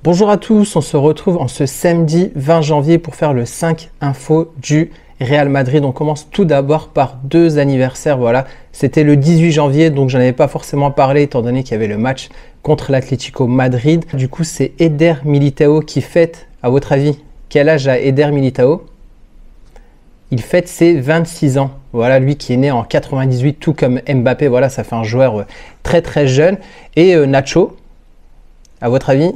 Bonjour à tous, on se retrouve en ce samedi 20 janvier pour faire le 5 info du Real Madrid. On commence tout d'abord par deux anniversaires. Voilà, c'était le 18 janvier, donc j'en avais pas forcément parlé étant donné qu'il y avait le match contre l'Atlético Madrid. Du coup, c'est Eder Militao qui fête, à votre avis, quel âge a Eder Militao? Il fête ses 26 ans. Voilà, lui qui est né en 98, tout comme Mbappé. Voilà, ça fait un joueur très jeune. Et Nacho, à votre avis?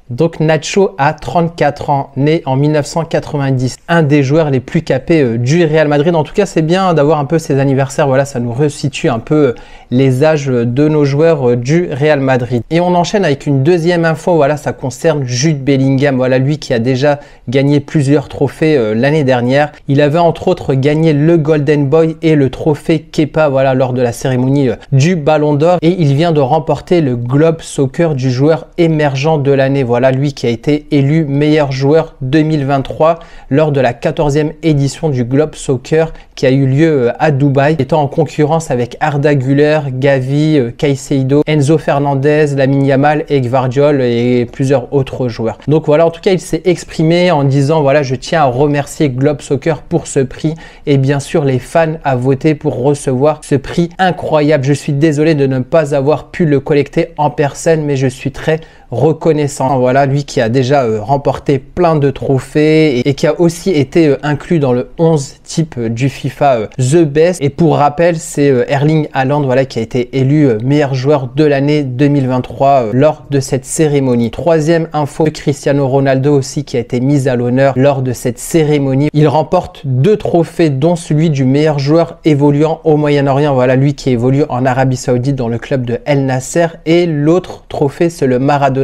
Donc Nacho a 34 ans, né en 1990, un des joueurs les plus capés du Real Madrid. En tout cas, c'est bien d'avoir un peu ces anniversaires. Voilà, ça nous resitue un peu les âges de nos joueurs du Real Madrid. Et on enchaîne avec une deuxième info. Voilà, ça concerne Jude Bellingham. Voilà, lui qui a déjà gagné plusieurs trophées l'année dernière. Il avait entre autres gagné le Golden Boy et le trophée Kepa. Voilà, lors de la cérémonie du Ballon d'Or. Et il vient de remporter le Globe Soccer du joueur émergent de l'année. Voilà, lui qui a été élu meilleur joueur 2023 lors de la 14e édition du Globe Soccer qui a eu lieu à Dubaï, étant en concurrence avec Arda Güler, Gavi, Caicedo, Enzo Fernandez, Lamine Yamal et Gvardiol et plusieurs autres joueurs. Donc voilà, en tout cas, il s'est exprimé en disant voilà, je tiens à remercier Globe Soccer pour ce prix et bien sûr les fans à voter pour recevoir ce prix incroyable. Je suis désolé de ne pas avoir pu le collecter en personne, mais je suis très reconnaissant. Voilà, lui qui a déjà remporté plein de trophées et qui a aussi été inclus dans le 11 type du FIFA The Best. Et pour rappel, c'est Erling Haaland voilà, qui a été élu meilleur joueur de l'année 2023 lors de cette cérémonie. Troisième info, Cristiano Ronaldo aussi qui a été mis à l'honneur lors de cette cérémonie. Il remporte deux trophées dont celui du meilleur joueur évoluant au Moyen-Orient. Voilà, lui qui évolue en Arabie Saoudite dans le club de El Nasser. Et l'autre trophée, c'est le Maradona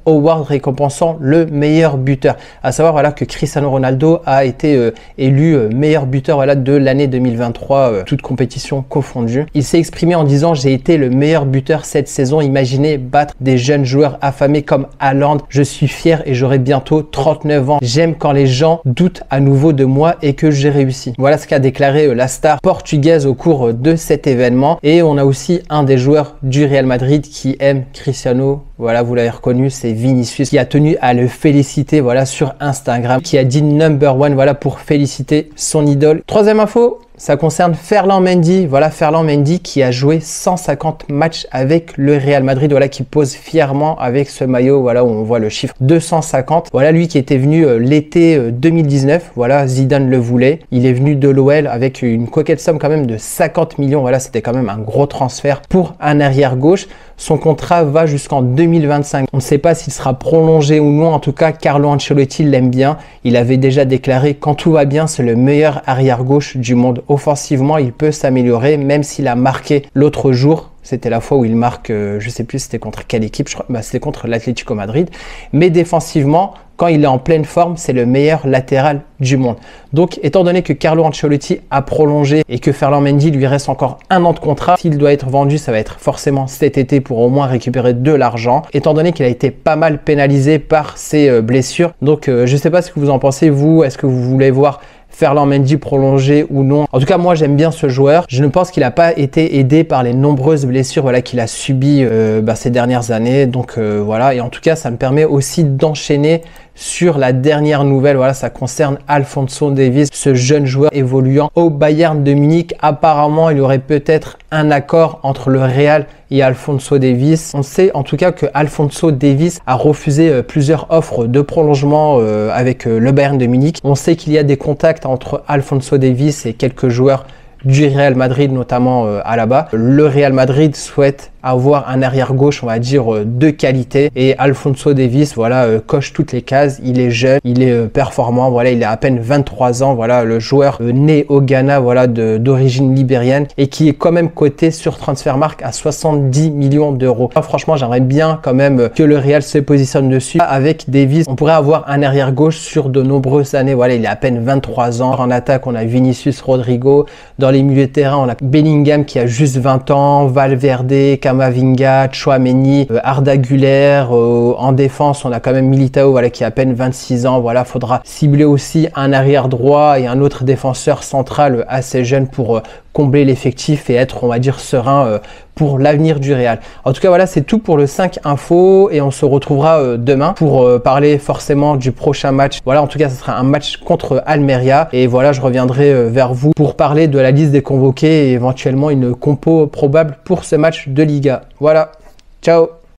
Award récompensant le meilleur buteur. À savoir voilà, que Cristiano Ronaldo a été élu meilleur buteur voilà, de l'année 2023, toute compétition confondue. Il s'est exprimé en disant « J'ai été le meilleur buteur cette saison. Imaginez battre des jeunes joueurs affamés comme Haaland. Je suis fier et j'aurai bientôt 39 ans. J'aime quand les gens doutent à nouveau de moi et que j'ai réussi. » Voilà ce qu'a déclaré la star portugaise au cours de cet événement. Et on a aussi un des joueurs du Real Madrid qui aime Cristiano. Voilà, vous l'avez reconnu, c'est Vinicius qui a tenu à le féliciter voilà, sur Instagram, qui a dit number one voilà, pour féliciter son idole. Troisième info, ça concerne Ferland Mendy. Voilà, Ferland Mendy qui a joué 150 matchs avec le Real Madrid. Voilà, qui pose fièrement avec ce maillot. Voilà, où on voit le chiffre 250. Voilà, lui qui était venu l'été 2019. Voilà, Zidane le voulait. Il est venu de l'OL avec une coquette somme quand même de 50 millions. Voilà, c'était quand même un gros transfert pour un arrière gauche. Son contrat va jusqu'en 2025. On ne sait pas s'il sera prolongé ou non. En tout cas, Carlo Ancelotti l'aime bien. Il avait déjà déclaré quand tout va bien, c'est le meilleur arrière gauche du monde. Offensivement, il peut s'améliorer, même s'il a marqué l'autre jour. C'était la fois où il marque, je ne sais plus c'était contre quelle équipe, je crois, c'était contre l'Atlético Madrid. Mais défensivement, quand il est en pleine forme, c'est le meilleur latéral du monde. Donc, étant donné que Carlo Ancelotti a prolongé et que Ferland Mendy lui reste encore un an de contrat, s'il doit être vendu, ça va être forcément cet été pour au moins récupérer de l'argent. Étant donné qu'il a été pas mal pénalisé par ses blessures. Donc, je ne sais pas ce que vous en pensez, vous. Est-ce que vous voulez voir Ferland Mendy prolongé ou non? En tout cas, moi, j'aime bien ce joueur. Je ne pense qu'il n'a pas été aidé par les nombreuses blessures voilà, qu'il a subies ces dernières années. Donc, voilà. Et en tout cas, ça me permet aussi d'enchaîner sur la dernière nouvelle. Voilà, ça concerne Alphonso Davies, ce jeune joueur évoluant au Bayern de Munich. Apparemment, il y aurait peut-être un accord entre le Real et Alphonso Davies. On sait en tout cas que Alphonso Davies a refusé plusieurs offres de prolongement avec le Bayern de Munich. On sait qu'il y a des contacts entre Alphonso Davies et quelques joueurs du Real Madrid, notamment à là-bas. Le Real Madrid souhaite avoir un arrière gauche, on va dire, de qualité. Et Alphonso Davies, voilà, coche toutes les cases. Il est jeune, il est performant. Voilà, il a à peine 23 ans. Voilà, le joueur né au Ghana, voilà, d'origine libérienne et qui est quand même coté sur Transfermarkt à 70 millions d'euros. Franchement, j'aimerais bien quand même que le Real se positionne dessus. Avec Davies, on pourrait avoir un arrière gauche sur de nombreuses années. Voilà, il a à peine 23 ans. En attaque, on a Vinicius, Rodrigo. Dans les milieux de terrain, on a Bellingham qui a juste 20 ans, Valverde, Camavinga, Tchouaméni, Arda Güler. En défense, on a quand même Militao voilà, qui a à peine 26 ans. Voilà, faudra cibler aussi un arrière droit et un autre défenseur central assez jeune pour combler l'effectif et être, on va dire, serein pour l'avenir du Real. En tout cas, voilà, c'est tout pour le 5 info et on se retrouvera demain pour parler forcément du prochain match. Voilà, en tout cas, ce sera un match contre Almeria et voilà, je reviendrai vers vous pour parler de la liste des convoqués et éventuellement une compo probable pour ce match de Liga. Voilà, ciao!